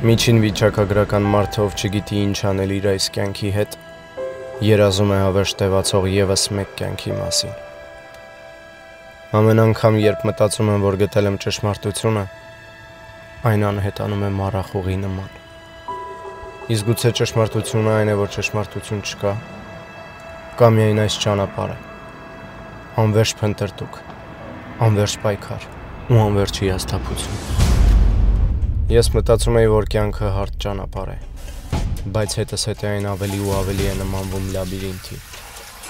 Միջին վիճակագրական մարդը, ով չգիտի ինչ անել իր այս կյանքի հետ, երազում է հավերժ տևացող ևս մեկ կյանքի մասին։ Ամեն անգամ, երբ մտածում եմ, որ գտել եմ ճշմարտությունը, այն անհետանում է մառախուղի նման։ Իսկ գուցե ճշմարտությունը այն է, որ ճշմարտություն չկա, կամ միայն այս ճանապարհը, անվերջ փնտրտուք, անվերջ պայքար ու անվերջ հիասթափություն։ Ես մտածում էի, որ կյանքը հարթ ճանապարհ է, բայց հետս հետ այն ավելի ու ավելի է նմանվում լաբիրինթի,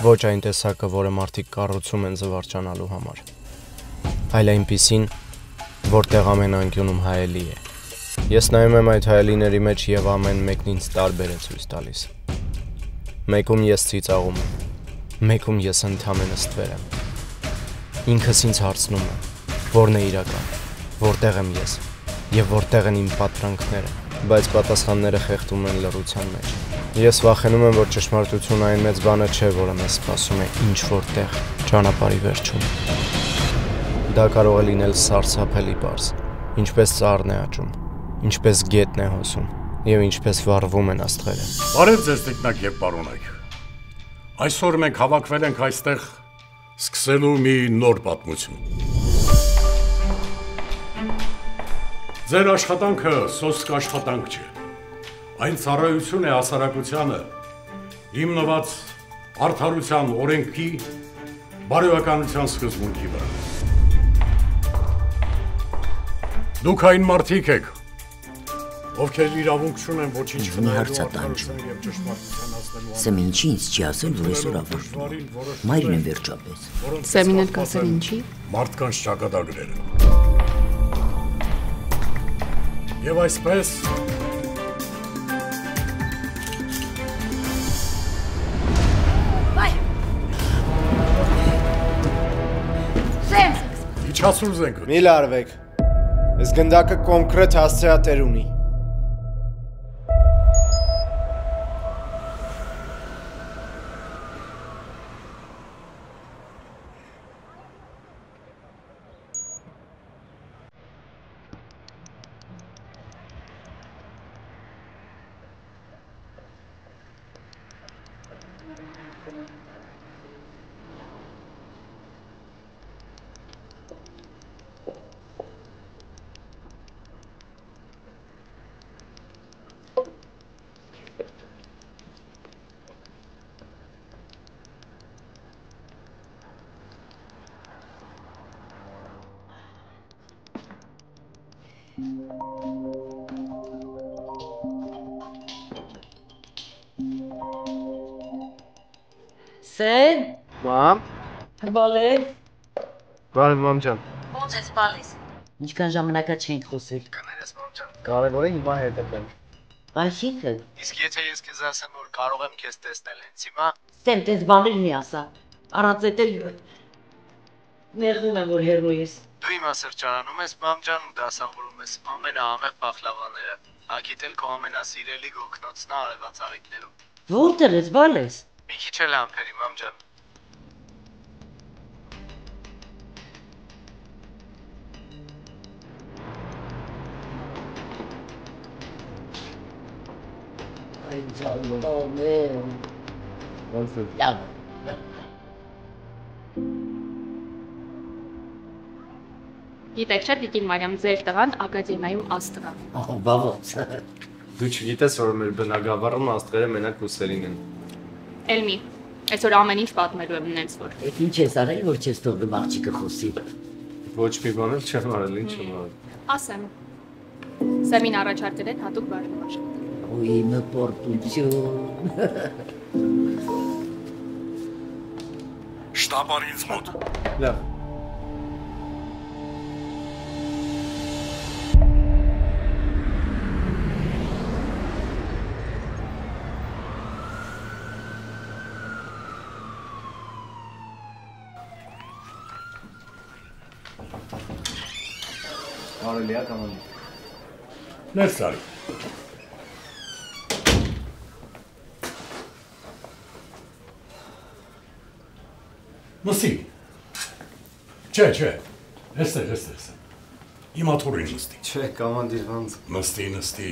ոչ այն տեսակը, որը մարդիկ կառուցում են զվարճանալու համար, այլ այնպիսին, որտեղ ամեն անկյունում հայելի է։ Ես նայում եմ այդ հայելիների մեջ եւ ամեն մեկն ինձ տարբեր է ցույց տալիս։ Մեկում ես ծիծաղում եմ, մեկում ես ընդհանրապես ստվեր եմ։ Ինքս ինձ հարցնում եմ, որն է իրական, որտեղ եմ ես եւ որտեղ են իմ պատրանքները, բայց պատասխանները խեղդում են լռության մեջ։ Ես վախենում եմ, որ ճշմարտությունը այն մեծ բանը չէ, որը մեզ սպասում է ինչ-որ տեղ, ճանապարհի վերջում։ Դա կարող է լինել սարսափելի պարզ, ինչպես ծառն է աճում, ինչպես գետն է հոսում եւ ինչպես վառվում են աստղերը։ Բարև ձեզ տիկնակ եւ պարոնայք։ Այսօր մենք հավաքվել ենք այստեղ սկսելու մի նոր պատմություն։ Ձեր աշխատանքը սոսկ աշխատանք չէ, այն ծառայություն է հասարակությանը, հիմնված արդարության օրենքի, բարոյականության սկզբունքի վրա։ Դուք այն մարդիկ եք, ովքեր իրավունք չունեն ոչինչ խնայելու արդարության եւ ճշմարտության հասնելու։ Սեմ ինչի ինձ չի ասել, որ այսօր ավարտվում։ Մայրն է վերջապես։ Սեմին էլ կասել ինչի։ Մարդկանց ճակատագրերը։ Եվ այսպես Սեմ! իջացրու զենքը։ Մի լարվեք, այս գնդակը կոնկրետ հասցեատեր ունի։ Սեն, Մամ, բալեր, բարև մամ ջան։ ոնց ես բալիս։ Ինչքան ժամանակա չենք խոսել։ Կներես մամ ջան։ Կարևորը հիմա հետևեմ։ Այսինքն, Իսկ եթե ես քեզ ասեմ, որ կարող եմ քեզ տեսնել հենց հիմա, Սեն, տես բաներ մի ասա։ Առանց էդ էլ նեղվում եմ, որ հեռու ես։ դու հիմա սրճարանում ես մամ ջան ու դասավորում ես ամենաամեղ պախլավաները։ Ագիտել քո ամենասիրելի գոգնոցն է արևածաղիկներում։ Որտեղ ես բալես։ Մի քիչ էլ ամփերի մամ ջան։ Ay, ջան, Ոնց է։ լավ։ Գիտեք չէ, Տիկին Մարիամ, ձեր տղան ակադեմիայում աստղ է։ Ահա, բա ոնց։ Դու չգիտես, որ մեր բնակավարում աստղերը մենակ ռուսերին են։ Էլմի, այսօր ամեն ինչ պատմելու եմ նենց որ։ Էդ ինչ ես արել, որ չես թողնում աղջիկը խոսի։ Ոչ մի բան էլ չեմ արել, ինչ եմ արել։ Ասեմ։ Սեմին առաջարկել են հատուկ բաժնում աշխատել։ Ուի, մպորտություն։ շտաբար ինձ մոտ։ Լավ։ Կարելի է կամ Ներս արի։ Նստի։ Չէ, էստեղ։ Իմա թուրին նստի։ Չէ, կամանդիր ոնց։ Նստի։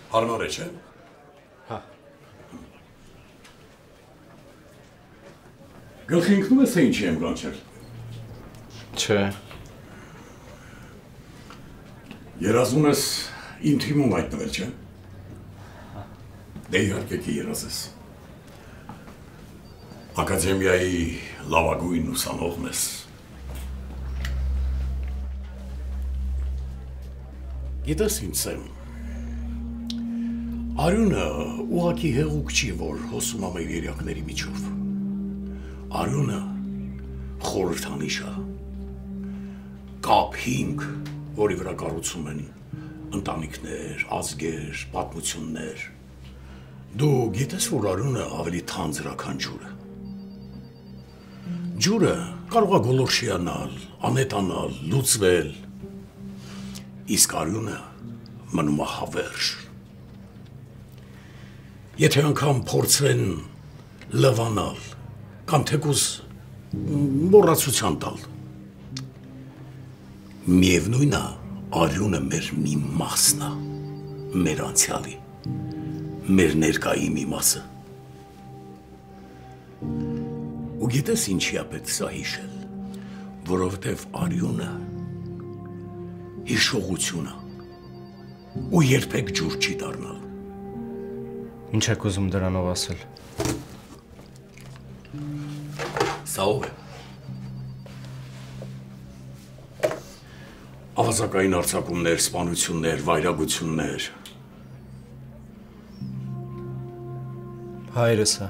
Հարմար է, չէ՞։ Հա։ Գլխի ընկնում ես, թե ինչի եմ կանչել։ Չէ։ Երազում ես իմ թիմում հայտնվել, չէ՞։ Դե իհարկե კი երազես։ Ակադեմիայի լավագույն ուսանողն ես։ Գիտես ինչ Սեմ, Արյունը ուղղակի հեղուկ չի, որ հոսում է մեր երակների միջով։ Արյունը խորհրդանիշ է, կապ հիմք, որի վրա կառուցում են ընտանիքներ, ազգեր, պատմություններ։ Դու գիտես, որ արյունը ավելի թանձր է, քան ջուրը։ Ջուրը կարող է գոլորշիանալ, անետանալ, լուծվել, իսկ արյունը մնում է հավերժ։ Եթե անգամ փորձեն լվանալ, կամ թեկուզ մոռացության տալ, միևնույն է, արյունը մեր մի մասն է, մեր անցյալի, մեր ներկայի մի մասը։ Ու գիտես ինչի է պետք սա հիշել, որովհետև արյունը հիշողություն է, ու երբեք ջուր չի դառնալ։ Ինչ եք ուզում դրանով ասել։ Սա ով է։ Ավազակային արձակումներ, սպանություններ, վայրագություններ։ Հայրս է։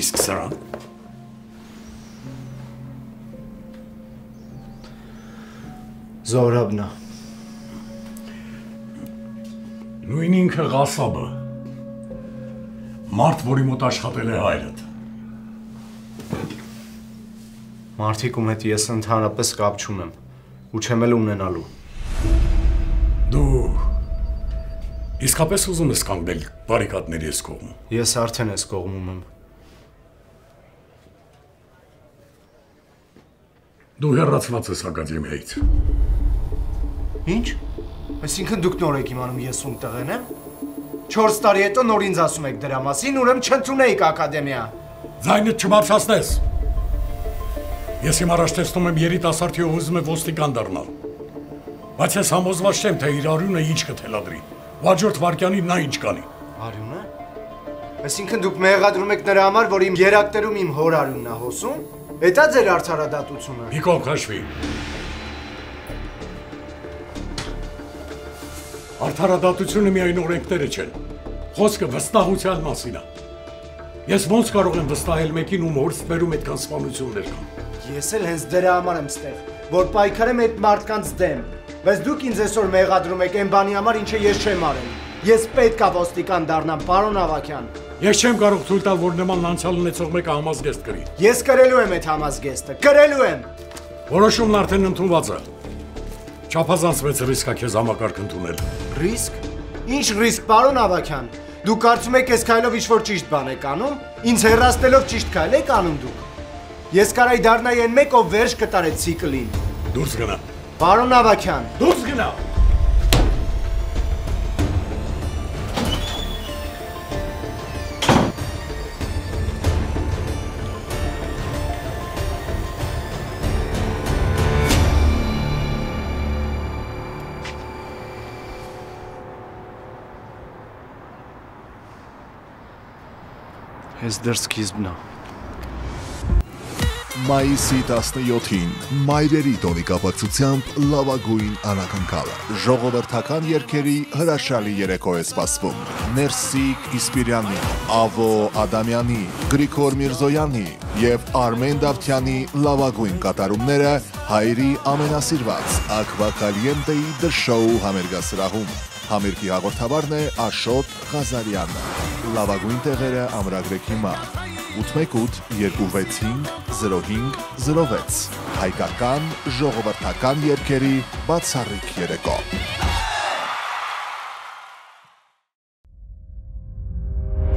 Իսկ սրան։ Զորաբն է։ Նույն ինքը Ղասաբը, մարդ, որի մոտ աշխատել է հայրդ։ Մարդիկում հետ ես ընդհանրապես կապ չունեմ, ու չեմ էլ ունենալու։ Դու իսկապես ուզում ես կանգնել բարիկադների ես կողմում։ Ես արդեն ես կողմում եմ։ Դու հեռացված ես ակադեմիայից։ Ինչ։ Այսինքն դուք նոր եք իմանում ես ում տղեն եմ։ 4 տարի հետո նոր ինձ ասում եք դրա մասին, ուրեմն չընդունեիք ակադեմիա։ Ձայնդ չբարձրացնես։ Ես իմ առաջ տեսնում եմ երիտասարդի, ով ուզում է ոստիկան դառնալ։ Բայց ես համոզված չեմ, թե իր արյունը ինչ կթելադրի։ Հաջորդ վայրկյանին նա ինչ կանի։ Արյունը։ Այսինքն դուք մեղադրում եք նրա համար, որ իմ երակտերում իմ հոր արյունն է հոսում։ Էդա ձեր արդարադատությունը։ Մի կողմ քաշվի։ Արդարադատությունը միայն օրենքները չեն։ Խոսքը վստահության մասին է։ Ես ոնց կարող եմ վստահել մեկին, ում հոր ստվերում այդքան սպանություններ կան։ Ես էլ հենց դրա համար եմ ստեղ, որ պայքարեմ այդ մարդկանց դեմ։ Բայց դուք ինձ այսօր մեղադրում եք այն բանի համար, ինչը ես չեմ արել։ Ես պետք է ոստիկան դառնամ, պարոն Ավագյան։ Ես չեմ կարող թույլ տալ, որ նման անցյալ ունեցող մեկը համազգեստ կրի։ Ես կրելու եմ այդ համազգեստը, կրելու եմ։ Որոշումն արդեն ընդունված է։ Չափազանց մեծ ռիսկ է քեզ համակարգ ընդունել։ Ռիսկ։ Ինչ ռիսկ, պարոն Ավագյան։ Դուք կարծում եք այս քայլով ինչ-որ ճիշտ բան եք անում։ Ինձ հեռացնելով ճիշտ քայլ եք անում դուք։ Ես կարայի դառնայի այն մեկ, ով վերջ կտար այդ ցիկլին։ Դուրս գնա։ Պարոն Ավագյան։ Դուրս գնա։ Ես դեռ սկիզբն եմ։ Մայիսի 17-ին Մայրերի տոնի կապակցությամբ լավագույն անակնկալը։ Ժողովրդական երգերի հրաշալի երեկո է սպասվում։ Ներսիկ Իսպիրյանի, Ավո Ադամյանի, Գրիգոր Միրզոյանի եւ Արմեն Դավթյանի լավագույն կատարումները հայրի ամենասիրված Ակվա Կալիենտեի The Show համերգասրահում։ Համերգի հաղորդավարն է Աշոտ Ղազարյանը։ Լավագույն տեղերը ամրագրեք հիմա 818-265-0506 հայկական ժողովրդական երգերի բացառիկ երեկո։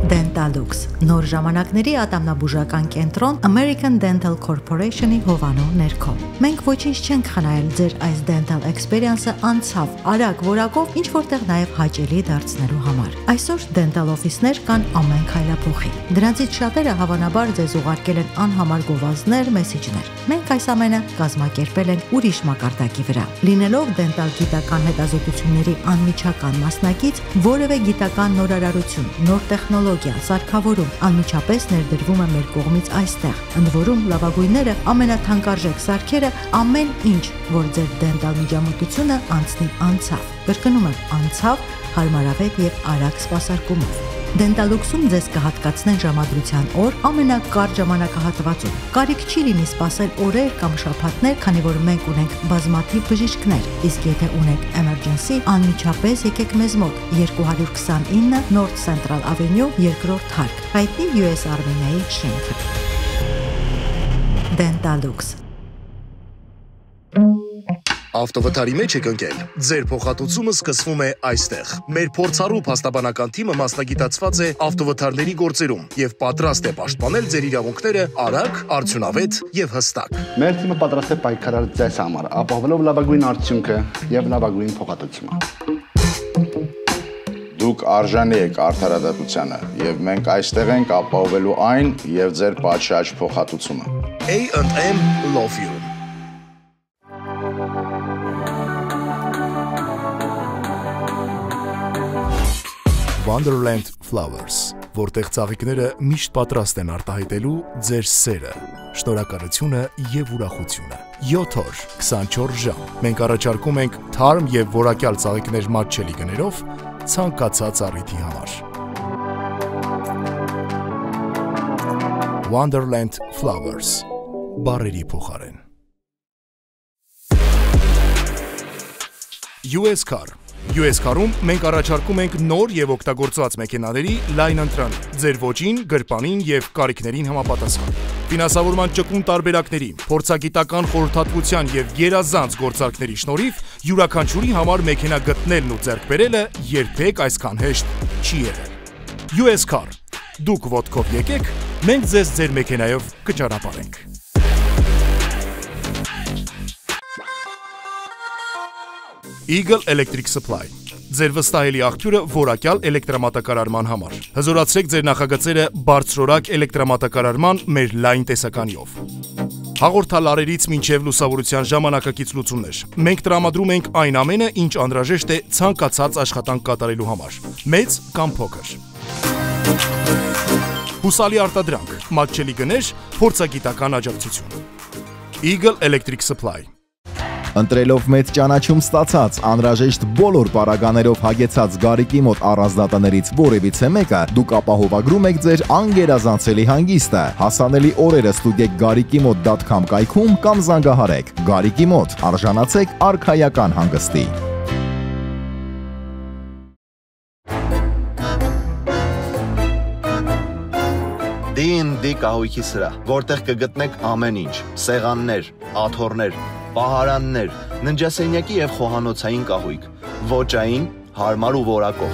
Dentalux, նոր ժամանակների ատամնաբուժական կենտրոն American Dental Corporation-ի հովանու ներքո։ Մենք ոչինչ չենք խնայել ձեր այս dental experience-ը անցավ, արագ որակով, ինչ որտեղ նաև հաճելի դարձնելու համար։ Այսօր dental office-ներ կան ամեն քայլափոխի։ Դրանցից շատերը հավանաբար ձեզ ուղարկել են անհամար գովազդներ, մեսիջներ։ Մենք այս ամենը կազմակերպել ենք ուրիշ մակարդակի վրա։ Լինելով dental գիտական հետազոտությունների անմիջական մասնակից, որևէ գիտական նորարարություն, նոր տեխնոլոգիա, սարքավորում անմիջապես ներդրվում է մեր կողմից այստեղ, ընդ որում լավագույնները, ամենաթանկարժեք սարքերը, ամեն ինչ, որ ձեր dental միջամտությունը անցնի անցավ։ Կրկնում եմ, անցավ, հարմարավետ եւ արագ սպասարկումով։ Dentalux-ում ձեզ կհատկացնեն ժամադրության օր ամենակարճ ժամանակահատվածում։ Կարիք չի լինի սպասել օրեր կամ շաբաթներ, քանի որ մենք ունենք բազմաթիվ բժիշկներ, իսկ եթե ունեք emergency, անմիջապես եկեք մեզ մոտ 229 North Central Avenue, 2-րդ հարկ, հայտնի US Army-ի շենքը։ Dentalux Ավտովթարի մեջ եք ընկել։ Ձեր փոխհատուցումը սկսվում է այստեղ։ Մեր փորձառու փաստաբանական թիմը մասնագիտացված է ավտովթարների գործերում եւ պատրաստ է պաշտպանել ձեր իրավունքները արագ, արդյունավետ եւ հստակ։ Մեր թիմը պատրաստ է պայքարել ձեզ համար, ապահովելով լավագույն արդյունքը եւ լավագույն փոխհատուցումը։ Դուք արժանի եք արդարադատությանը եւ մենք այստեղ ենք ապահովելու այն եւ ձեր պատշաճ փոխհատուցումը։ A&M Law Firm Wonderland Flowers, որտեղ ծաղիկները միշտ պատրաստ են արտահայտելու ձեր սերը, շնորհակալությունը եւ ուրախությունը։ 7 օր, 24 ժամ։ Մենք առաջարկում ենք թարմ եւ որակյալ ծաղիկներ մատչելի գներով ցանկացած առիթի համար։ Wonderland Flowers, բարերի փոխարեն։ US Car US Car-ում մենք առաջարկում ենք նոր եւ օգտագործված մեքենաների լայն ընտրան, ձեր ոճին, գրպանին եւ կարիքներին համապատասխան։ Ֆինանսավորման ճկուն տարբերակների, փորձագիտական խորհրդատվության եւ գերազանց գործարքների շնորհիվ յուրաքանչյուրի համար մեքենա գտնելն ու ձեռք բերելը երբեք այսքան հեշտ չի եղել։ US Car, դուք ոտքով եկեք, մենք ձեզ ձեր մեքենայով կճանապարհենք։ Eagle Electric Supply, ձեր վստահելի աղբյուրը որակյալ էլեկտրամատակարարման համար։ Հզորացրեք ձեր նախագծերը բարձրորակ էլեկտրամատակարարման մեր լայն տեսականիով։ Հաղորդալարերից մինչև լուսավորության ժամանակակից լուծումներ։ Մենք տրամադրում ենք այն ամենը, ինչ անհրաժեշտ է ցանկացած աշխատանք կատարելու համար, մեծ կամ փոքր։ Հուսալի արտադրանք, մատչելի գներ, փորձագիտական աջակցություն։ Eagle Electric Supply Ընտրելով մեծ ճանաչում ստացած, անհրաժեշտ բոլոր պարագաներով հագեցած Գարիկի մոտ առանձնատներից որևիցե մեկը, դուք ապահովագրում եք ձեր անգերազանցելի հանգիստը։ Հասանելի օրերը ստուգեք garikimot.com կայքում կամ զանգահարեք։ Գարիկի մոտ արժանացեք արքայական հանգստի։ D&D կահույքի սրահ, որտեղ կգտնեք ամեն ինչ՝ սեղաններ, աթոռներ, պահարաններ, ննջասենյակի եւ խոհանոցային կահույք, ոճային, հարմար ու որակով։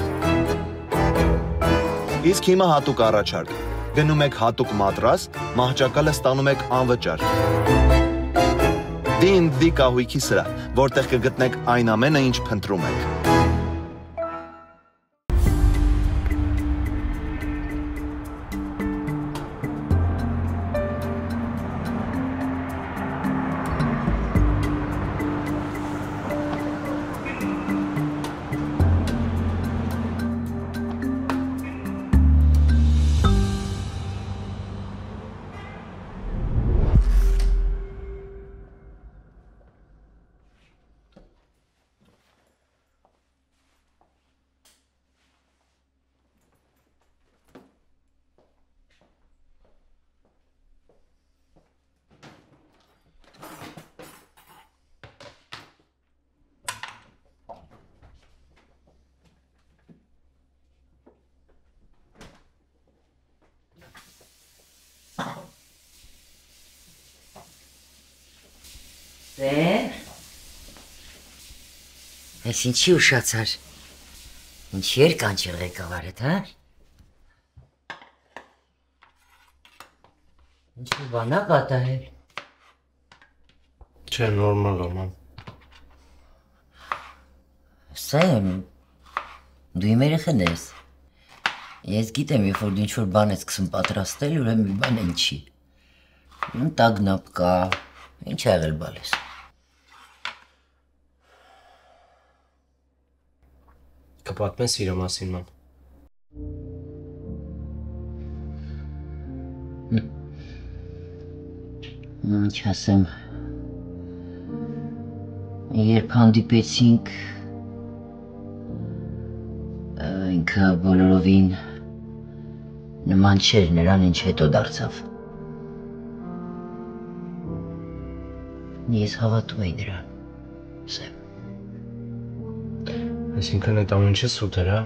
Իսկ հիմա հատուկ առաջարկ։ Գնում եք հատուկ մատրաս, մահճակալը ստանում եք անվճար։ D&D կահույքի սրահ, որտեղ կգտնեք այն ամենը, ինչ փնտրում եք։ Ես ինչի ուշացար, ինչի էր կանչել ղեկավարդ, հա? Ինչ բանա կատարել։ Չէ, նորմալ է, ման։ Սայոն, դու իմ երեխեն ես։ Ես գիտեմ, երբ որ դու ինչ-որ բան ես սկսում պատրաստել, ուրեմն մի բան ինչի։ Տագնապ կա, ինչ ա եղել բալես։ Կպատմեն սիրո մասին, ման։ Ինչ ասեմ, երբ հանդիպեցինք, ինքը բոլորովին նման չէր նրան, ինչ հետո դարձավ։ Ես հավատում էի նրան, Սեմ։ Այսինքն այդ ամեն ինչը սուտ էր, հա։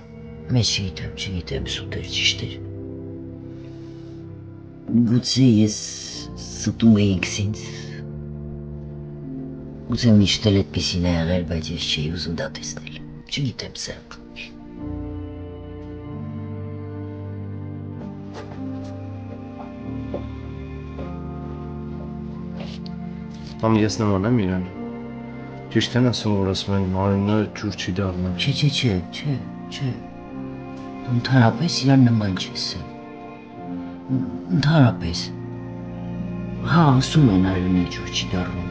Մեզ չգիտեմ, սուտ էր, ճիշտ էր։ Գուցե ես ստում էի ինքս ինձ։ Գուցե միշտ էլ այդպիսին է եղել, բայց ես չէի ուզում դա տեսնել։ Չգիտեմ, Սեմ։ Ամ ես նման եմ իրան։ Ճիշտ են ասում, որ ասում են Մարինը ջուր չի դառնում։ Չէ։ Դու ընդհանրապես իրան նման չես։ Ընդհանրապես։ Հա, ասում են Արյունը ջուր չի դառնում։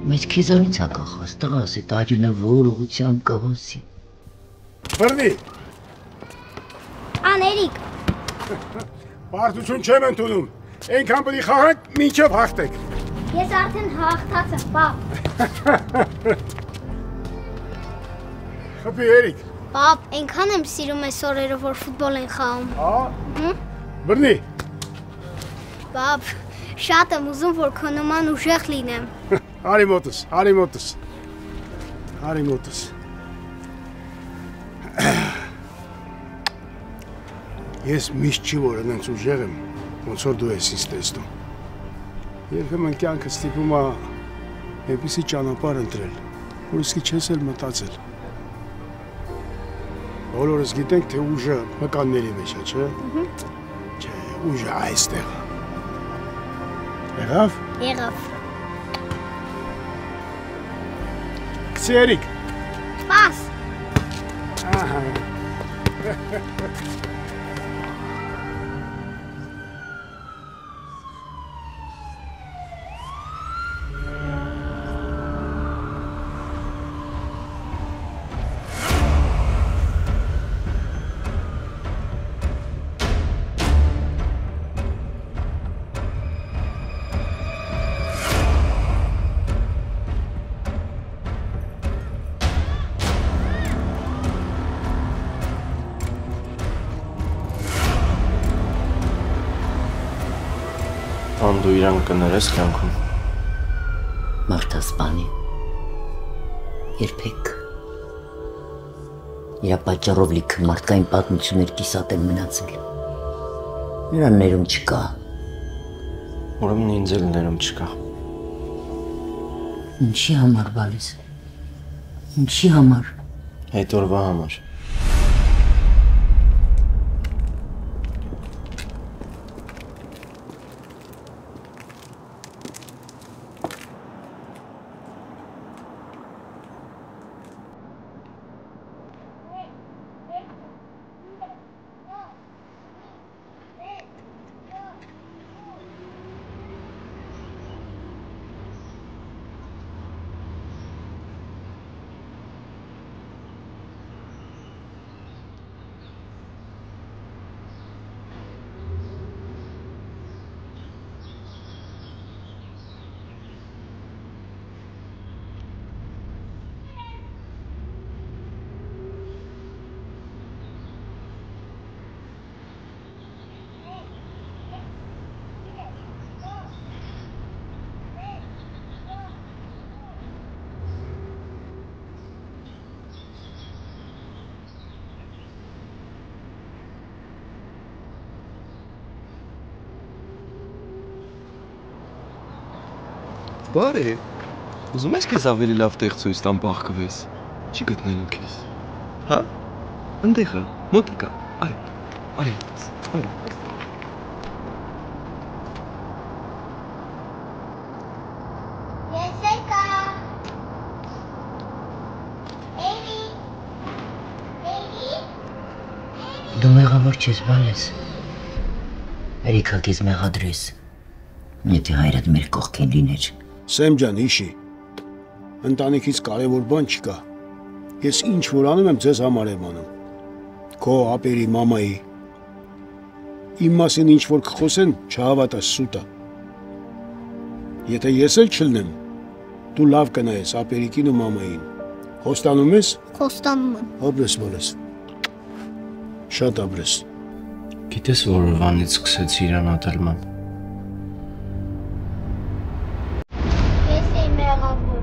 Բայց քեզանից ա կախված, տղաս, այդ Արյունը որ ուղղությամբ կհոսի։ Բռնի։ Աներիկ։ Բարդություն չեմ ընդունում։ Այնքան պետք է խաղանք, մինչև հաղթեք։ Ես արդեն հաղթած եմ, պապ։ Խփի Երիկ։ Պապ, այնքան եմ սիրում այս օրերը, որ ֆուտբոլ են խաղում։ Հա։ Բռնի։ Պապ, շատ եմ ուզում, որ քո նման ուժեղ լինեմ։ Արի մոտս։ Ես միշտ չի որ այնց ուժեղ եմ, ոնց որ դու ես ինձ տեսնում։ Երբեմն կյանքը ստիպում է այնպիսի ճանապարհ ընտրել, որ իսկի չես էլ մտածել։ Բոլորս գիտենք, թե ուժը մկանների մեջ է, չէ՞։ Չէ, ուժը այստեղ է։ Եղավ։ Գցի Երիկ։ Սպաս։ Ահա։ Դու իրան կներես կյանքում։ Մարդասպանի։ Երբեք։ Իրա պատճառով լիքը մարդկային պատմություններ կիսատ են մնացել։ Նրան ներում չկա։ Ուրեմն ինձ էլ ներում չկա։ Ինչի համար, բալիս։ Ինչի համար։ Այդ օրվա համար։ Բարի, ուզում ես քեզ ավելի լավ տեղ ցույց տամ բախկվես, չի գտնելու քեզ, հա, ընդեղը, մոտիկա, արի, Մեղավոր չես, բալես։ Երիքա քեզ մեղադրես։ Եթե հայրդ մեր կողքին լիներ։ Սեմ ջան, հիշի։ Ընտանիքից կարևոր բան չկա։ Ես ինչ որ անում եմ, ձեզ համար եմ անում։ Քո ապերի, մամայի։ Իմ մասին ինչ որ կխոսեն, չհավատաս, սուտ է։ Եթե ես էլ չլնեմ, դու լավ կնայես ապերիկին ու մամային։ Խոստանում ես։ Խոստանում եմ։ Ապրես, մալես։ Շատ ապրես։ Գիտես, որ օրվանից սկսեց իրան ատելման։ Ես էի մեղավոր։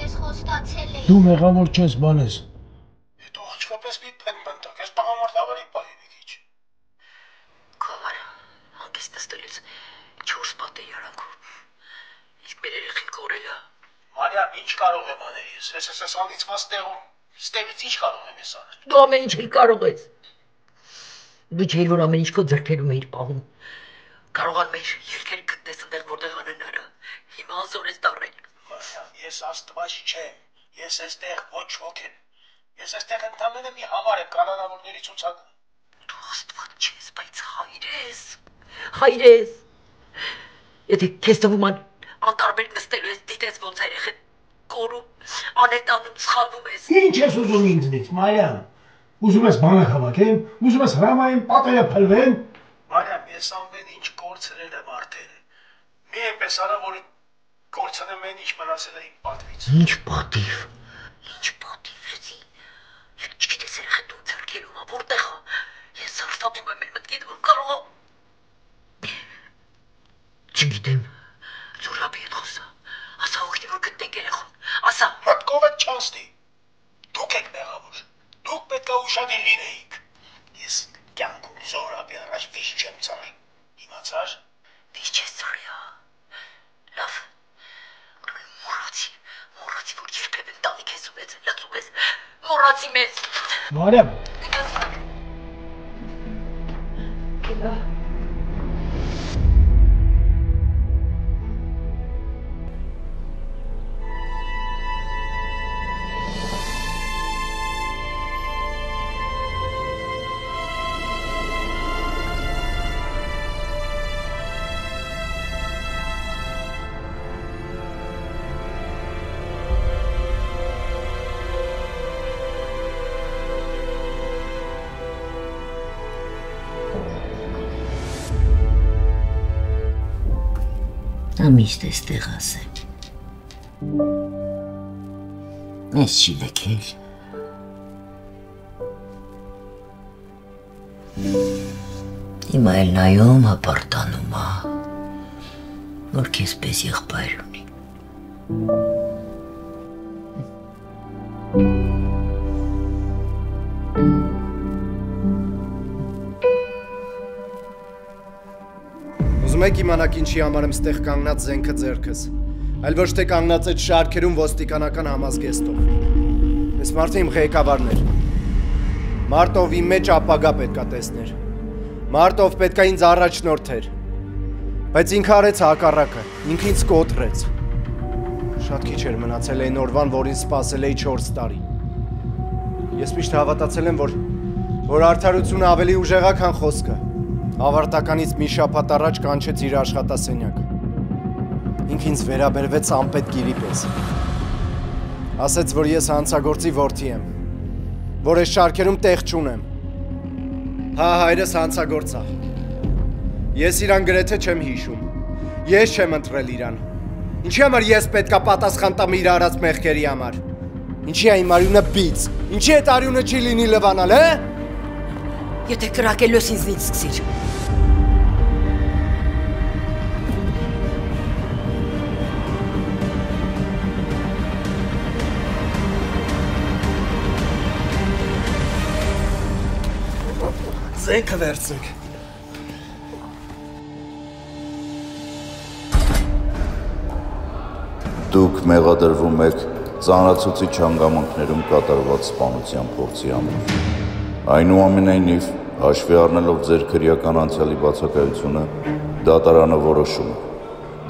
Ես խոստացել էի։ Դու մեղավոր չես, բալես։ Հետո աղջկապես մի պեն բնտակ, ես տղամարդավարի պահի մի քիչ։ Կավարա, հանգիստս տելուց 4 պատ է яրանքով։ Իսկ մեր երեխին կորել է։ Մարիամ, ինչ կարող եմ անել ես հանգիցված տեղում, ստեղից ինչ կարող եմ ես անել։ Դու ամեն ինչ էի կարող ես։ Դու չէիր, որ ամեն ինչ քո ձեռքերում էիր պահում։ Կարողանում էիր ելքեր գտնես այնտեղ, որտեղ անենալը։ Հիմա անզոր ես դառել։ Մարիամ, ես աստված չեմ, ես այստեղ ոչ ոք եմ։ Ես այստեղ ընդամենը մի համար եմ կանանավորների ցուցակը։ Դու աստված չես, բայց հայր ես։ Եթե քեզ թվում անտարբեր նստելու ես, դիտես ոնց երեխեն կորում, անետանում, սխալվում ես։ Ինչ ես ուզում ինձնից, Մարիամ։ Ուզում ես բանակ հավաքեմ, ուզում ես հրամայեմ պատերը փլվեն։ Մարիամ, ես ամեն ինչ կորցրել եմ արդեն։ Մի այնպես արա, որ կորցնեմ այն ինչ մնացել է իմ պատվից։ Ինչ պատիվ։ Չգիտես երեխեն դու ձեռքերում, որտեղ է։ Ես սարսափում եմ մտքիդ, որ կարող է։ Չգիտեմ, Զուրաբի հետ խոսա։ Ասա ուղղի, որ գտնենք երեխուն։ Ասա։ Մտքով էլ չանցնի։ Դուք եք մեղավոր։ Դուք պետք է ուշադիր լինեիք։ Ես կյանքում Զորաբի առաջ վիշ չեմ ծառի։ Իմացար։ Վիշ չես ծառի, հա։ Լավ։ Մոռացի, որ երբևէ ընտանիք ես ունեցել, լսում ես։ Մոռացի մեզ։ Մարիամ։ Գնա։ Միշտ էստեղ ասեմ։ Ես չի լքել։ Հիմա էլ նայում ապարտանում է, որ քեզ պես եղբայր ունի։ Ուզում եք իմանաք ինչի համար եմ ստեղ կանգնած զենքը ձեռքս, այլ ոչ թե կանգնած այդ շարքերում ոստիկանական համազգեստով։ Այս մարդը իմ ղեկավարն էր։ Մարդով իմ մեջ ապագա պետքա տեսներ։ Մարդով պետքա ինձ առաջնորդեր։ Բայց ինքը արեց հակառակը, ինքը ինձ կոտրեց։ Շատ քիչ էր մնացել այն օրվան, որ ինձ սպասել էի 4 տարի։ Ես միշտ հավատացել եմ, որ արդարությունը ավելի ուժեղ է, քան խոսքը։ Ավարտականից մի շաբաթ առաջ կանչեց իր աշխատասենյակը։ Ինքը ինձ վերաբերվեց անպետ գիրի պես։ Ասեց, որ ես հանցագործի որդի եմ, որ այս շարքերում տեղ չունեմ։ Հա, հայրս հանցագործ է։ Ես իրան գրեթե չեմ հիշում։ Ես չեմ ընտրել իրան։ Ինչի համար ես պետքա պատասխան տամ իր արած մեղքերի համար։ Ինչի է իմ արյունը բիծ։ Ինչի այդ արյունը չի լինի լվանալ, հե՞։ Եթե կրակելու ես ինձնից սկսիր։ Զենքը վերցնեք։ Դուք մեղադրվում եք ծանրացուցիչ հանգամանքներում կատարված սպանության փորձի համար։ Այնուամենայնիվ, հաշվի առնելով ձեր քրեական անցյալի բացակայությունը, դատարանը որոշում է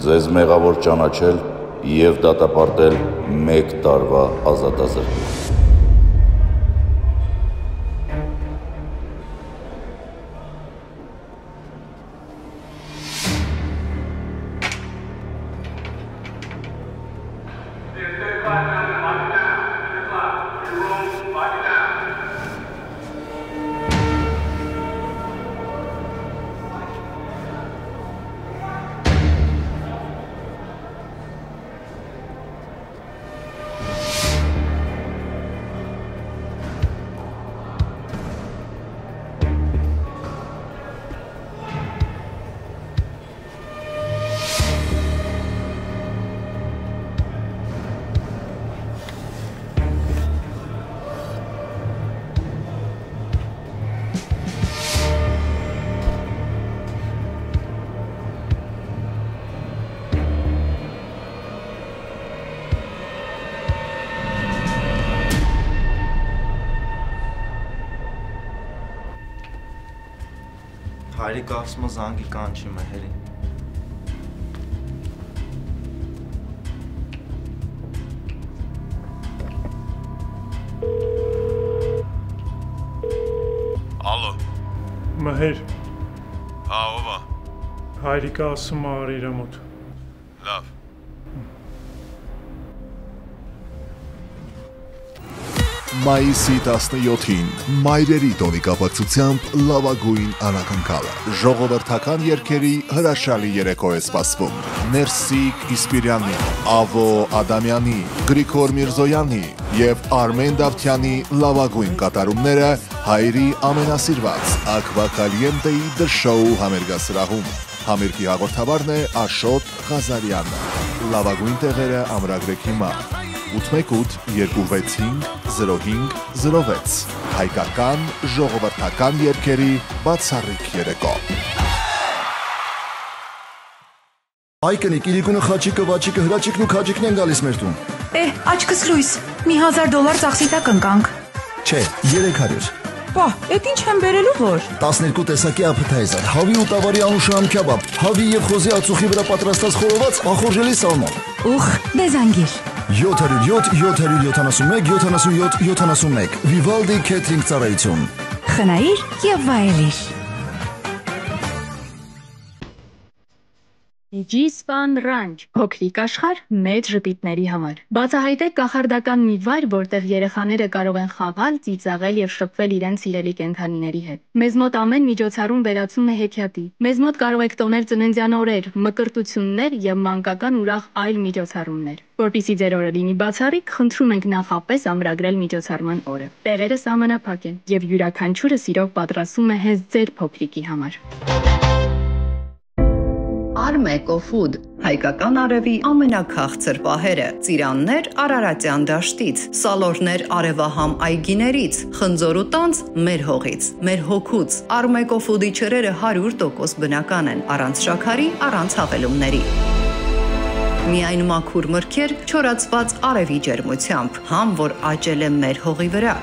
ձեզ մեղավոր ճանաչել եւ դատապարտել 1 տարվա ազատազրկում։ Հայրիկ ասում է զանգի կանչի Մեհերին։ Ալո։ Մեհեր։ Հա, ով է։ Հայրիկը ասում է արի իր մոտ։ Լավ։ Մայիսի 17-ին մայրերի տոնի կապակցությամբ լավագույն անակնկալը ժողովրդական երգերի հրաշալի երեկո է սպասվում Ներսիկ Իսպիրյանի, Ավո Ադամյանի, Գրիգոր Միրզոյանի եւ Արմեն Դավթյանի լավագույն կատարումները հայրի ամենասիրված Ակվա Կալիենտեի The Show համերգասրահում Համերգի հաղորդավարն է Աշոտ Ղազարյանը լավագույն տեղերը ամրագրեք հիմա 818-265-0506 Հայկական ժողովրդական երգերի բացառիկ երեկո Այկնիկ, իրիկունը խաչիկը, վաչիկը, հրաչիկն ու քաջիկն են գալիս մեր տուն աչքս լույս, մի $1000 ծախսի տակ ընկանք Չէ, 300 Պահ, էդ ինչ եմ բերելու որ 12 տեսակի appetizer, հավի ու տավարի անուշահամ քյաբաբ, հավի և խոզի ածուխի վրա պատրաստած խորոված ախորժելի սալմոն Ուխ, դեզանգիր 707-777-77-71 Vivaldi Catering ծառայություն Խնայիր և վայելիր G-Span Ranch, փոքրիկ աշխարհ մեծ ժպիտների համար։ Բացահայտեք կախարդական մի վայր, որտեղ երեխաները կարող են խաղալ, ծիծաղել եւ շփվել իրենց սիրելի կենդանիների հետ։ Մեզ մոտ ամեն միջոցառում վերածում է հեքիաթի։ Մեզ մոտ կարող եք տոնել ծննդյան օրեր, մկրտություններ եւ մանկական ուրախ այլ միջոցառումներ։ Որպեսզի ձեր օրը լինի բացառիկ, խնդրում ենք նախապես ամրագրել միջոցառման օրը։ Տեղերը սահմանափակ են եւ յուրաքանչյուրը սիրով պատրաստում է հենց ձեր փոքրիկի համար։ Armeco Food հայկական արևի ամենաքաղցր պահերը, ծիրաններ Արարատյան դաշտից, սալորներ արևահամ այգիներից, խնձոր ու տանձ մեր հողից, մեր հոգուց, Armeco Food-ի չրերը 100% բնական են, առանց շաքարի, առանց հավելումների։ Միայն մաքուր մրգեր, չորացված արևի ջերմությամբ, համ որ աճել է մեր հողի վրա։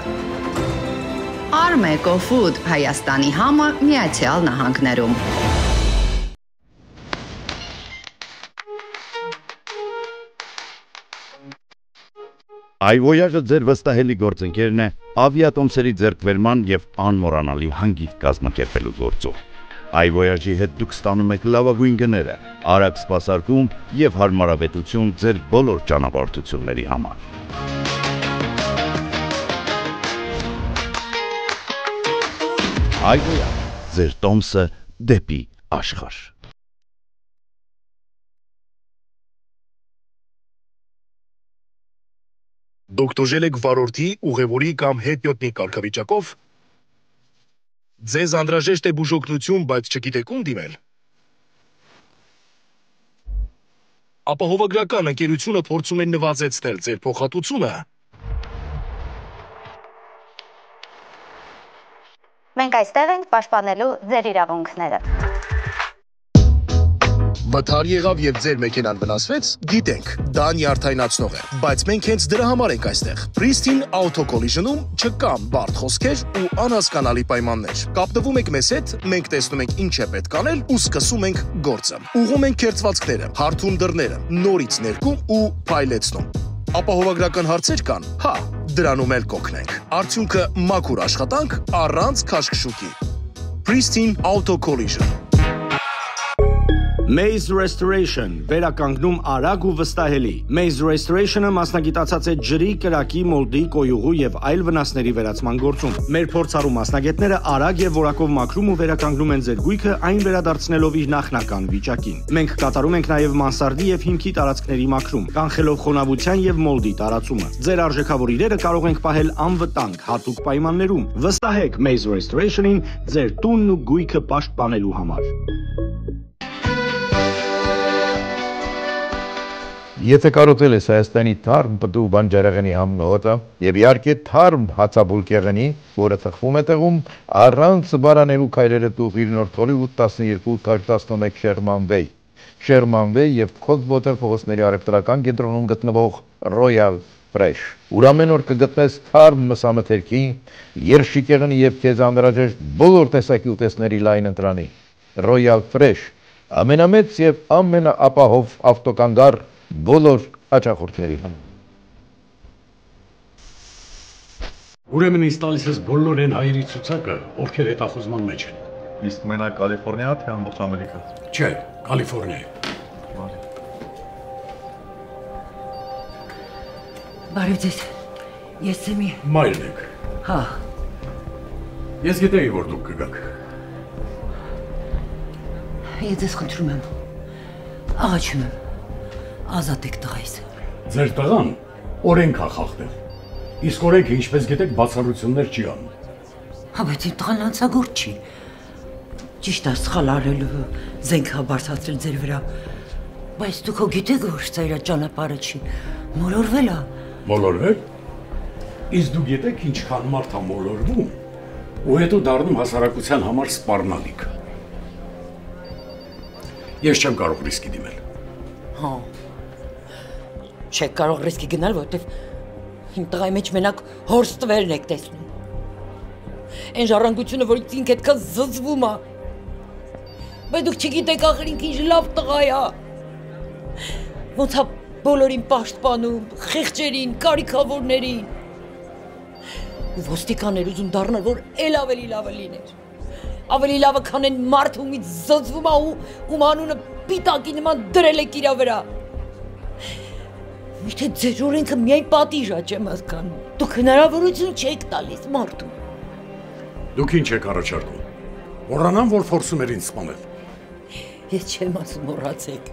Armeco Food Հայաստանի համը Միացյալ Նահանգներում։ iVoyage-ը ձեր վստահելի գործընկերն է ավիատոմսերի ձեռքբերման եւ անմոռանալի հանգիստ կազմակերպելու գործում։ iVoyage-ի հետ դուք ստանում եք լավագույն գները, արագ սպասարկում եւ հարմարավետություն ձեր բոլոր ճանապարհորդությունների համար։ iVoyage, ձեր տոմսը դեպի աշխարհ։ Դուք տուժել եք վարորդի, ուղևորի կամ հետիոտնի կարգավիճակով։ Ձեզ անհրաժեշտ է բուժօգնություն, բայց չգիտեք ում դիմել։ Ապահովագրական ընկերությունը փորձում է նվազեցնել ձեր փոխհատուցումը։ Մենք այստեղ ենք պաշտպանելու ձեր իրավունքները։ Վթար եղավ եւ ձեր մեքենան վնասվեց, գիտենք, դա նյարդայնացնող է, բայց մենք հենց դրա համար ենք այստեղ։ Pristine Auto Collision-ում չկան բարդ խոսքեր ու անհասկանալի պայմաններ։ Կապտվում եք մեզ հետ, մենք տեսնում ենք ինչ է պետք անել ու սկսում ենք գործը։ Ուղղում ենք քերծվածքները, հարթում դռները, նորից ներկում ու փայլեցնում։ Ապահովագրական հարցեր կան, հա, դրանում էլ կօգնենք։ Արդյունքը մաքուր աշխատանք առանց քաշքշուկի։ Pristine Auto Collision Maze Restoration վերականգնում արագ ու վստահելի։ Maze Restoration-ը մասնագիտացած է ջրի, կրակի, մոլդի, կոյուղու եւ այլ վնասների վերացման գործում։ Մեր փորձառու մասնագետները արագ եւ որակով մաքրում ու վերականգնում են ձեր գույքը, այն վերադարձնելով իր նախնական վիճակին։ Մենք կատարում ենք նաեւ մանսարդի եւ հիմքի տարածքների մաքրում, կանխելով խոնավության եւ մոլդի տարածումը։ Ձեր արժեքավոր իրերը կարող ենք պահել անվտանգ, հատուկ պայմաններում։ Վստահեք Maze Restoration-ին ձեր տունն ու գույքը պաշտպանելու համար։ Եթե կարոտել ես Հայաստանի թարմ պտու բանջարեղենի համնոտը եւ իհարկե թարմ հացաբուլկեղենի, որը թխվում է տեղում, առանց բարանելու քայլերը տուղիր North Hollywood 12-11 Sherman Way եւ Coldwater փողոցների արևտրական կենտրոնում գտնվող Royal Fresh։ Ուր ամեն օր կգտնես թարմ մսամթերքի, երշիկեղենի եւ քեզ անհրաժեշտ բոլոր տեսակի ուտեստների լայն ընտրանի։ Royal Fresh, ամենամեծ եւ ամենաապահով ավտոկանգար բոլոր հաճախորդների համար։ Ուրեմն ինձ տալիս ես բոլոր այն հայերի ցուցակը, ովքեր հետախուզման մեջ են։ Իսկ մենակ Կալիֆոռնիա թե ամբողջ Ամերիկա։ Չէ, Կալիֆոռնիա։ Բարև ձեզ։ Ես Սեմի։ Մայրն եք։ Հա։ Ես գիտեի, որ դուք կգաք։ Ես ձեզ խնդրում եմ։ Աղաչում եմ։ Ազատեք տղայիս։ Ձեր տղան օրենք է խախտել։ Իսկ օրենքը, ինչպես գիտեք, բացառություններ չի անում։ Հա, բայց իմ տղան անցագործ չի։ Ճիշտ է, սխալ արելու զենք հա բարձրացրել ձեր վրա։ Բայց դուք հո գիտեք, որ սա իր ճանապարհը չի։ Մոլորվել է։ Մոլորվել։ Իսկ դուք գիտեք ինչքան մարդ է մոլորվում, ու հետո դառնում հասարակության համար սպառնալիք։ Ես չեմ կարող ռիսկի դիմել։ Հա։ Չեք կարող ռիսկի գնալ, որովհետև իմ տղայի մեջ մենակ հորստվերն եք տեսնում։ Այն ժառանգությունը, որից ինք այդքան զզվում է։ Բայց դուք չգիտեք ախր ինք ինչ լավ տղա է։ Ոնց է բոլորին պաշտպանում, խեղճերին, կարիքավորներին։ Ու ոստիկաններ ուզում դառնալ, որ էլ ավելի լավը լիներ։ Ավելի լավը, քան այն մարդը, ումից զզվում է ու ում անունը պիտակի նման դրել եք իրա վրա։ Միշտ ձեր օրենքը միայն պատիժ է, չեմ հասկանում։ Դուք հնարավորություն չեք տալիս մարդուն։ Դուք ինչ եք առաջարկում։ Մոռանամ, որ փորձում էր ինձ սպանել։ Ես չեմ ասում մոռացեք։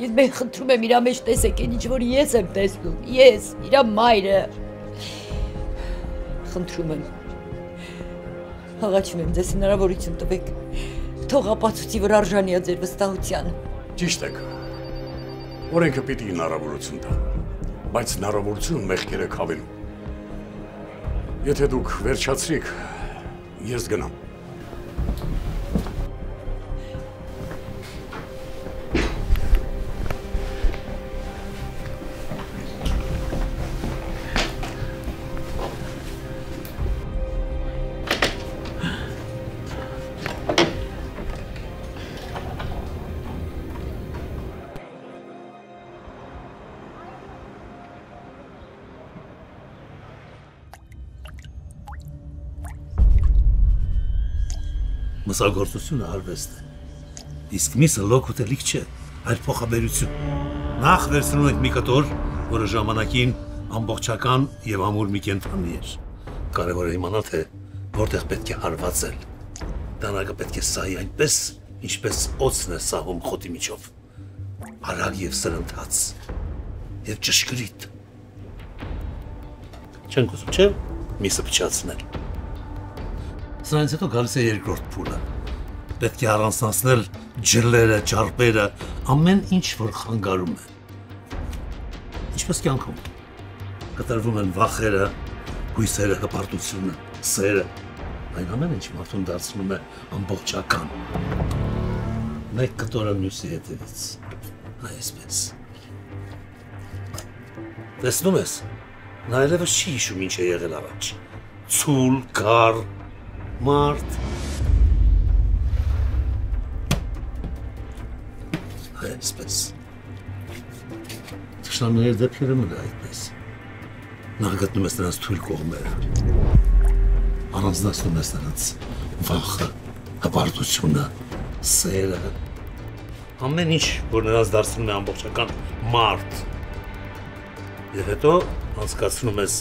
Ես մեկ խնդրում եմ իրա մեջ տեսեք այն ինչ որ ես եմ տեսնում։ Ես, իրա մայրը։ Խնդրում եմ։ Աղաչում եմ, ձեզ հնարավորություն տվեք։ Թող ապացուցի, որ արժանի է ձեր վստահությանը։ Ճիշտ եք։ Օրենքը պիտի հնարավորություն տա, բայց հնարավորություն մեղքերը քավելու։ Եթե դուք վերջացրիք, ես գնամ։ Մսագործությունը արվեստ է, իսկ միսը լոքուտելիք չէ, այլ փոխաբերություն։ Նախ վերցնում ենք մի կտոր, որը ժամանակին ամբողջական և ամուր մի կենդանի էր։ Կարևոր է իմանալ, թե որտեղ պետք է հարվածել։ Դանակը պետք է սահի այնպես, ինչպես օձն է սահում խոտի միջով։ Արագ և սրընթաց, և ճշգրիտ։ Չենք ուզում, չէ՞, միսը փչացնել։ Սրանից հետո գալիս է երկրորդ փուլը։ Պետք է առանձնացնել ջրլերը, ճարպերը, ամեն ինչ, որ խանգարում է։ Ինչպես կյանքում։ Կտրվում են վախերը, հույսերը, հպարտությունը, սերը։ Այն ամեն ինչ մարդուն դարձնում է ամբողջական։ Մեկ կտորը մյուսի հետևից։ Այսպես։ Տեսնում ես, նա այլևս չի հիշում ինչ է եղել առաջ։ Ցուլ, կար, մարդ։ Այսպես։ Թշնամիների դեպքերը մնա այդպես։ Նախ գտնում ես նրանց թույլ կողմերը։ Առանձնացնում ես նրանց վախը, հպարտությունը, սերը։ Ամեն ինչ, որ նրանց դարձնում է ամբողջական մարդ։ Եվ հետո անցկացնում ես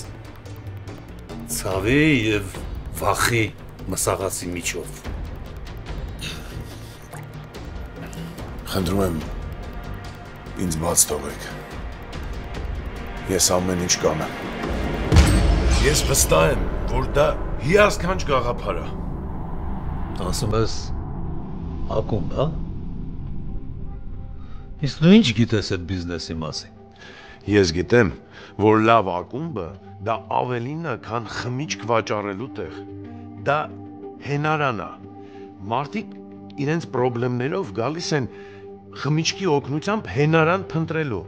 ցավի և վախի մսաղացի միջով։ Խնդրում եմ, ինձ բաց թողեք։ Ես ամեն ինչ կանեմ։ Ես վստահ եմ, որ դա հիասքանչ գաղափար է։ Ասում ես ակումբ, հա? Իսկ դու ինչ գիտես այդ բիզնեսի մասին։ Ես գիտեմ, որ լավ ակումբը դա ավելին է, քան խմիչք վաճառելու տեղ։ Դա հենարան է։ Մարդիկ իրենց խնդիրներով գալիս են խմիչքի օգնությամբ հենարան փնտրելու,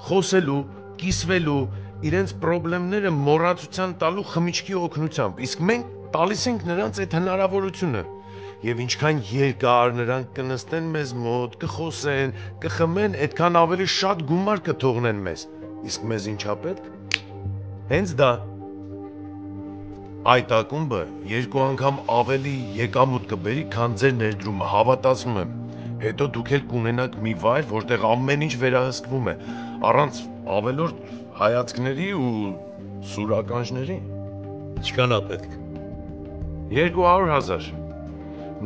խոսելու, կիսվելու, իրենց խնդիրները մոռացության տալու խմիչքի օգնությամբ։ Իսկ մենք տալիս ենք նրանց այդ հնարավորությունը։ Եվ ինչքան երկար նրանք կնստեն մեզ մոտ, կխոսեն, կխմեն, այդքան ավելի շատ գումար կթողնեն մեզ։ Իսկ մեզ ինչա պետք։ Հենց դա։ Այդ ակումբը 2 անգամ ավելի եկամուտ կբերի, քան ձեր ներդրումը, հավատացնում եմ։ Հետո դուք էլ կունենաք մի վայր, որտեղ ամեն ինչ վերահսկվում է, առանց ավելորդ հայացքների ու սուրականջների։ Ինչքան է պետք։ 200,000։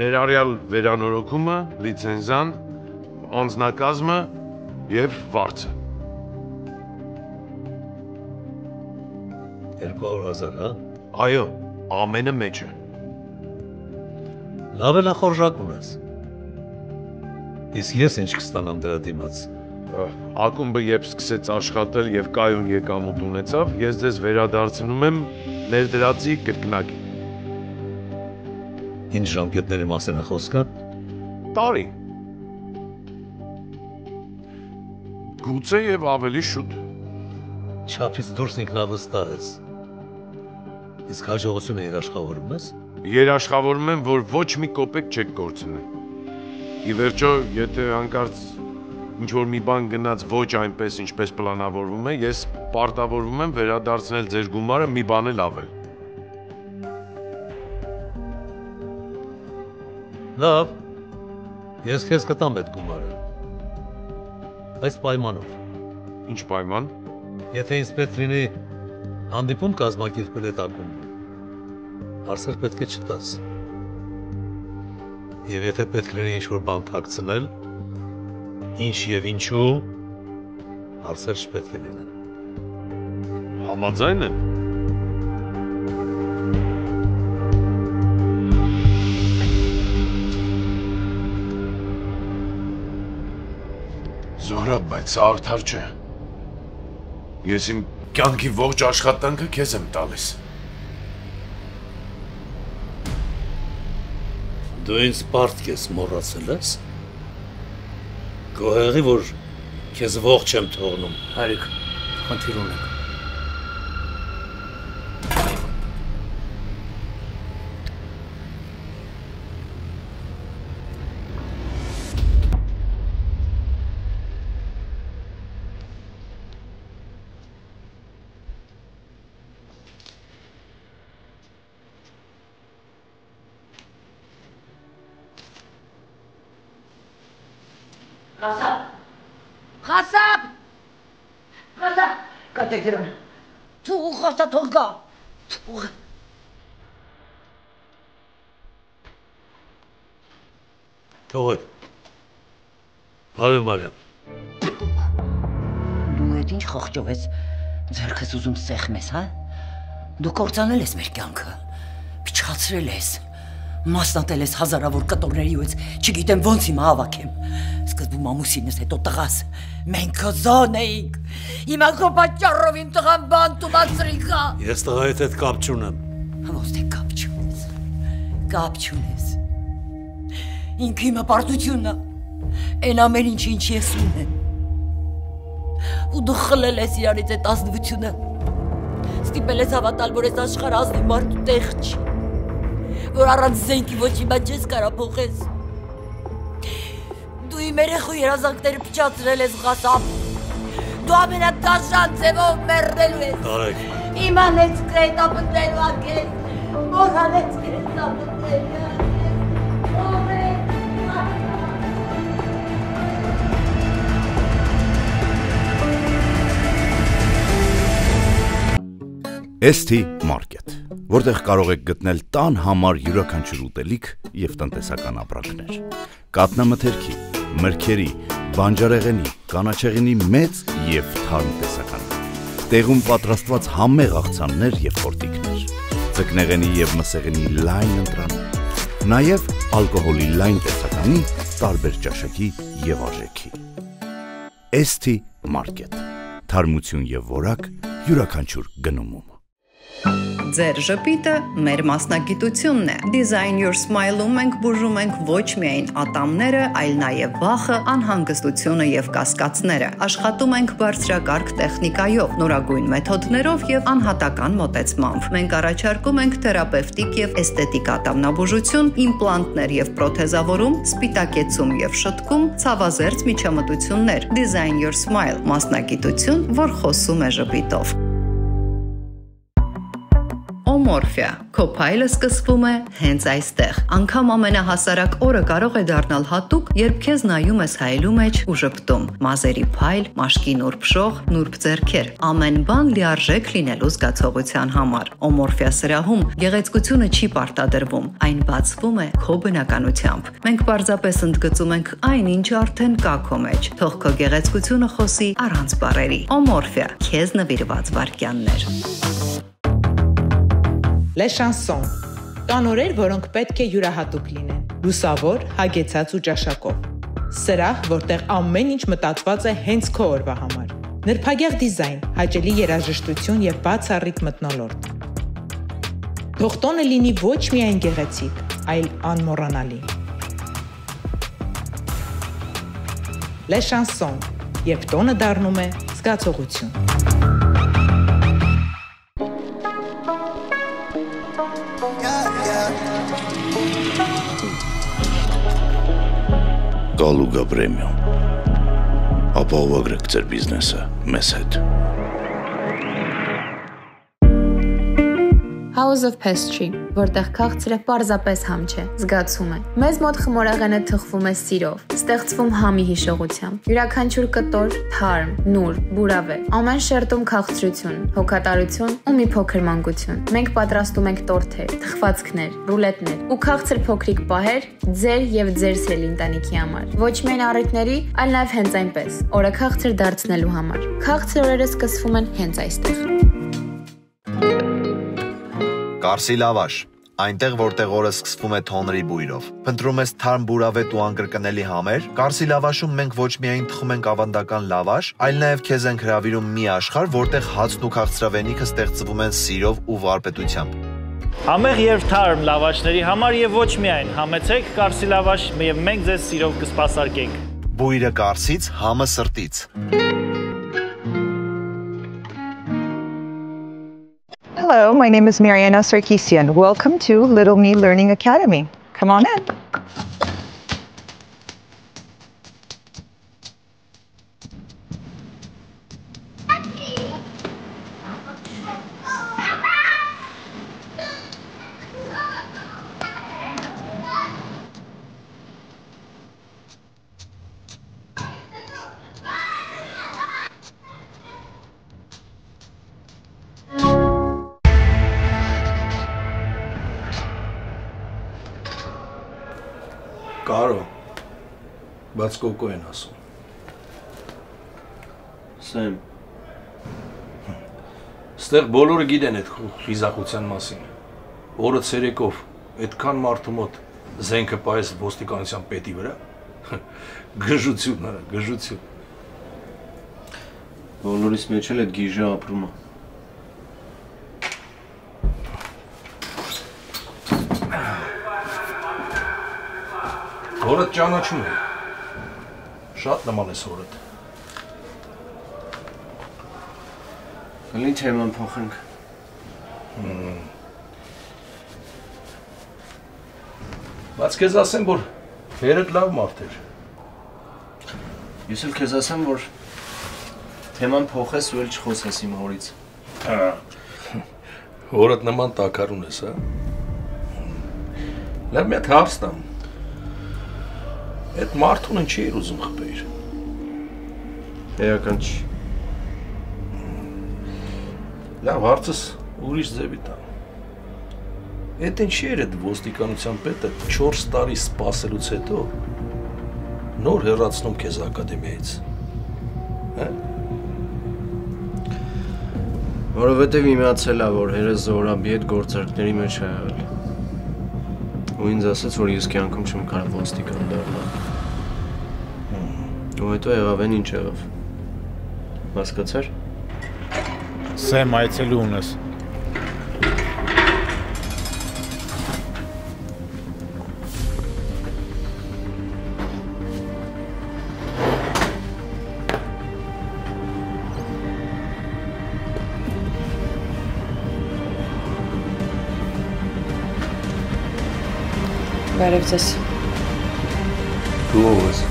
Ներառյալ վերանորոգումը, լիցենզան, անձնակազմը եւ վարձը։ 200,000, հա։ Այո, ամենը մեջը։ Լավ է նախորժակ ունես։ Իսկ ես ինչ կստանամ դրա դիմաց։ Ակումբը երբ սկսեց աշխատել եւ կայուն եկամուտ ունեցավ, ես ձեզ վերադարձնում եմ ներդրածի կրկնակի։ Ինչ ժամկետների մասին է խոսքը։ Տարի։ Գուցե եւ ավելի շուտ։ Չափից դուրս ինքնավստահ ես։ Իսկ հաջողությունը երաշխավորում ես։ Երաշխավորում եմ, որ ոչ մի կոպեկ չեք կորցնել։ Ի վերջո, եթե հանկարծ ինչ-որ մի բան գնաց ոչ այնպես, ինչպես պլանավորվում է, ես պարտավորվում եմ վերադարձնել ձեր գումարը մի բան էլ ավել։ Լավ, ես քեզ կտամ այդ գումարը։ Այս պայմանով։ Ինչ պայման։ Եթե ինձ պետք լինի հանդիպում կազմակերպել այդ ակումբը, հարցեր պետք է չտաս։ Եվ եթե պետք լինի ինչ-որ բան թաքցնել, ինչ եւ ինչու, հարցեր չպետք է լինեն։ Համաձայն եմ։ Զորա, բայց սա արդար չէ։ Ես իմ կյանքի ողջ աշխատանքը քեզ եմ տալիս։ Դու ինձ պարտք ես մոռացել ես։ Գոհեղի, որ քեզ ողջ եմ թողնում։ Հայրիկ, խնդիր ունեմ։ Խասապ! Կատեք դրան, թող խասա թող գա, թող։ Թողև, Մարիամ Մարիամ։ Դու էդ ինչ խողճով ես, ձերքս ուզում սեղմես, հա? Դու կործանել ես մեր կյանքը, փչացրել ես, մասնատել ես հազարավոր կտորների ու ես չգիտեմ ոնց հիմա հավաքեմ։ Սկզբում ամուսինս, հետո տղաս, մենք քո զոն էինք, հիմա քո պատճառով իմ տղան բանտումացրիք է։ Ես տղայիդ հետ կապ չունեմ։ Ոնց թե կապ չունես, կապ չունես։ Ինքը իմ պարտությունն է, այն ամեն ինչ ինչ ես ունեմ։ Ու դու խլել ես իրանից այդ ազնվությունը, ստիպել ես հավատալ, որ այս աշխարհ ազնիվ մարդու տեղ չի, որ առանց զենքի ոչ մի բան չես կարող փոխես։ Դու իմ երեխու երազանքները փչացրել ես, Ղասապ։ Դու ամենադաշան ձևով մեռնելու ես։ Տարեք։ Իմանեց կրետ ապնտելու ակես, մոռանեց կրետ ապնտելու ST Market, որտեղ կարող եք գտնել տան համար յուրաքանչյուր ուտելիք եւ տնտեսական ապրանքներ։ Կատնամթերքի, մրգերի, բանջարեղենի, կանաչեղենի մեծ եւ թարմ տեսական։ Տեղում պատրաստված համեղ աղցաններ եւ խորտիկներ։ Ձկնեղենի եւ մսեղենի լայն ընտրաններ։ Նաեւ ալկոհոլի լայն տեսականի տարբեր ճաշակի եւ արժեքի։ ST Market, թարմություն եւ որակ յուրաքանչյուր գնումում։ Ձեր ժպիտը մեր մասնագիտությունն է։ Design Your Smile-ում մենք բուժում ենք ոչ միայն ատամները, այլ նաև վախը, անհանգստությունը եւ կասկածները։ Աշխատում ենք բարձրակարգ տեխնիկայով, նորագույն մեթոդներով եւ անհատական մոտեցմամբ։ Մենք առաջարկում ենք թերապևտիկ եւ էսթետիկ ատամնաբուժություն, իմպլանտներ եւ պրոթեզավորում, սպիտակեցում եւ շտկում, ցավազերծ միջամտություններ։ Design Your Smile, մասնագիտություն, որ խոսում է ժպիտով։ Օմորֆիա, քո փայլը սկսվում է հենց այստեղ։ Անգամ ամենահասարակ օրը կարող է դառնալ հատուկ, երբ քեզ նայում ես հայելու մեջ ու ժպտում։ Մազերի փայլ, մաշկի նուրբ շող, նուրբ ձեռքեր, ամեն բան լիարժեք լինելու զգացողության համար։ Օմորֆիա սրահում գեղեցկությունը չի պարտադրվում, այն բացվում է քո բնականությամբ։ Մենք պարզապես ընդգծում ենք այն, ինչը արդեն կա քո մեջ։ Թող քո գեղեցկությունը խոսի առանց բառերի։ Օմորֆիա, քեզ նվիրված վայրկյաններ։ Les chansons. Կան օրեր, որոնք պետք է յուրահատուկ լինեն։ Լուսավոր, հագեցած ու ճաշակով։ Սրահ, որտեղ ամեն ինչ մտածված է հենց քո օրվա համար։ Նրբագեղ դիզայն, հաճելի երաժշտություն եւ բացառիկ մթնոլորտ։ Թող տոնը լինի ոչ միայն գեղեցիկ, այլ անմոռանալի։ Les chansons. Երբ տոնը դառնում է զգացողություն։ Galuga Premium. Ապահովագրեք ձեր բիզնեսը մեզ հետ։ House of Pastry, որտեղ քաղցրը պարզապես համ չէ, զգացում է։ Մեզ մոտ խմորեղենը թխվում է սիրով, ստեղծվում համի հիշողությամբ։ Յուրաքանչյուր կտոր թարմ, նուրբ, բուրավե, ամեն շերտում քաղցրություն, հոգատարություն ու մի փոքր մանկություն։ Մենք պատրաստում ենք տորթեր, թխվածքներ, ռուլետներ ու քաղցր փոքրիկ պահեր ձեր եւ ձեր սիրելի ընտանիքի համար։ Ոչ միայն առիթների, այլ նաեւ հենց այնպես, օրը քաղցր դարձնելու համար։ Քաղցր օրերը սկսվում են հենց այստեղ։ Կարսի լավաշ, այնտեղ որտեղ օրը սկսվում է թոնրի բույրով։ Փնտրում ես թարմ բուրավետ ու անկրկնելի համեր, Կարսի լավաշում մենք ոչ միայն թխում ենք ավանդական լավաշ, այլ նաև քեզ ենք հրավիրում մի աշխարհ, որտեղ հացն ու քաղցրավենիքը ստեղծվում են սիրով ու վարպետությամբ։ Համեղ եւ թարմ լավաշների համար եւ ոչ միայն, համեցեք Կարսի լավաշ եւ մենք ձեզ սիրով կսպասարկենք։ Բույրը Կարսից, համը սրտից։ Hello, my name is Mariana Sarkisian. Welcome to Little Me Learning Academy. Come on in. Կարո, բայց կոկո են ասում։ Սեմ։ Ստեղ բոլորը գիտեն այդ խիզախության մասին։ Օրը ցերեկով այդքան մարդու մոտ զենքը պայես ոստիկանության պետի վրա։ Գժություն արա, գժություն։ Բոլորիս մեջ էլ այդ գիժը ապրում է։ Հորդ ճանաչում է։ Շատ նման ես հորդ։ Կլին թեման փոխենք։ Բայց քեզ ասեմ, որ հերդ լավ մարդ էր։ Ես էլ քեզ ասեմ, որ թեման փոխես ու էլ չխոսես իմ հորից։ Հորդ նման տակարուն ես, հա։ Լավ մի հատ հարց տամ։ Այդ մարդուն ինչի էր ուզում խփեիր։ Էական չի։ Լավ հարցս ուրիշ ձևի տամ։ Այդ ինչի էր այդ ոստիկանության պետը 4 տարի սպասելուց հետո նոր հեռացնում քեզ ակադեմիայից։ Հա։ Որովհետև իմացել է, որ հերս Զորաբի հետ գործարքների մեջ է եղել։ Ու ինձ ասաց, որ ես կյանքում չեմ կարող ոստիկան դառնալ։ Ու հետո եղավ են ինչ եղավ։ Հասկացար։ Սեմ այցելու ունես։ Բարև ձեզ։ Դու ո՞վ ես։